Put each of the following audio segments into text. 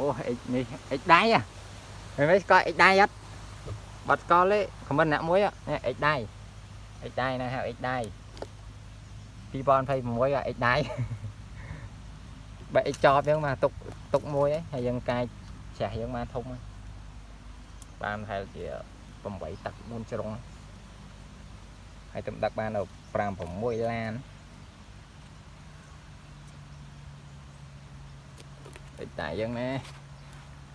Ủa, này, đai à? Mày mới coi đai á. Bật con lấy, comment nạ muối á. Nè, đai. Đai nè, hào đai. Pi bon phải muối à, đai. Bậy cho chứ mà tục muối ấy, hay dân cai chả dân mà thông ấy. Ban hay chỉ tầm 7 tập 4 trống. Hay tầm đặc ban đầu pram phẩm muối lan. Tại dân nè.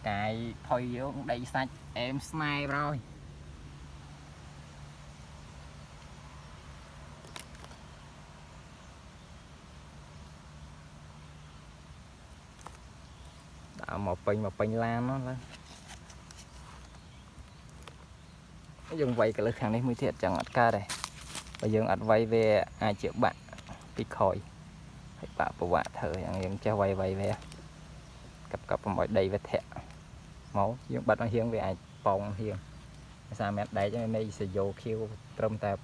Cái thôi vô đây sạch em snipe rồi. Đã một pin lan nó lên. Dùng vậy cái lực hàng này mới thiệt chẳng ắt ca đây. Bây giờ ắt vay về ai triệu bạn bị khỏi. Hãy bảo bộ bạn thở những cho vay về. Cặp mọi đầy về thẻ máu dương bật nó hiên về ai bong hiên sao mẹ đây cho nên đây sẽ vô kêu trong tập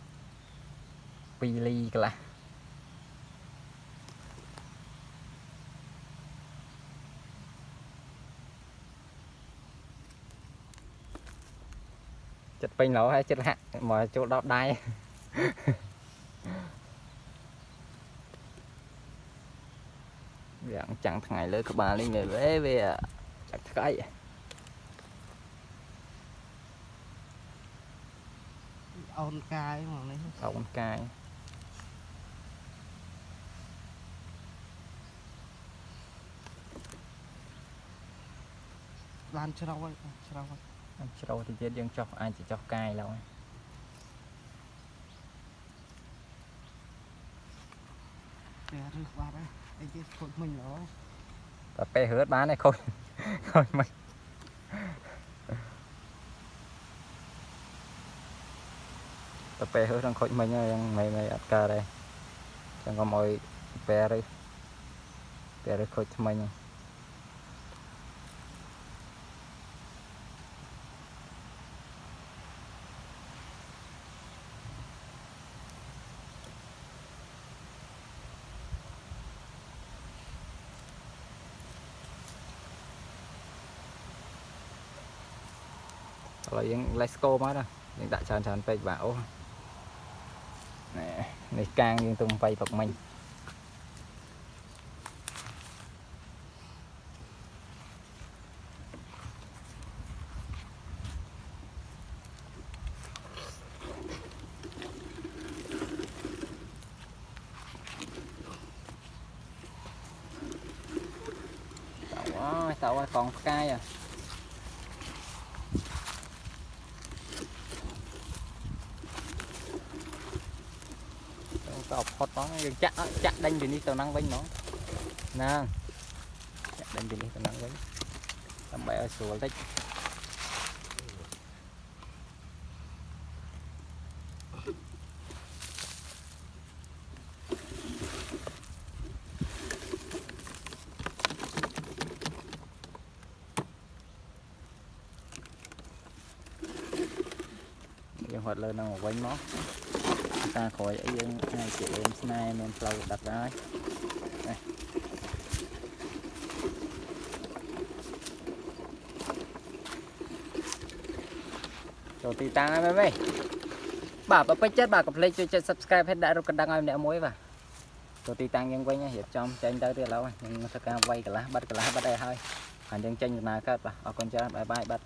pili cả là chật pin lỗ hay chết hạ mà chỗ đó đai chẳng thằng ngày lỡ các bà lên người về chắc cái ôn cay mà này ôn cay lan trâu thì chết dân cho ai chỉ cho cay đâu rước ba đấy anh chứ thôi mình đó và pe hớt bán này khôi khôi mày và pe hớt đang khôi mình mày ăn ca đây chẳng có mọi pe đây khôi mình rồi những let's go mất rồi những đại tràn pe bảo nè này càng nhưng tung vay bậc mình tao còn cay à tao hot đó chặt đánh đi tao năng vinh nó nè chặt đánh đi tao năng vinh tao bẻ ở sủa tích hoạt lên đang quanh nó ta khỏi ấy dân hai chị em snai nên lâu đặt ra đây rồi thì ta mấy mấy bà chết bà cặp lên cho subscribe hết đã rồi cần đăng em nè muối vào rồi thì tăng nhân quay nha hiệp trong tranh tới từ lâu nhưng mà thật ra quay cả lá bắt đây thôi hành dân tranh nào các bà con chơi bye bye bắt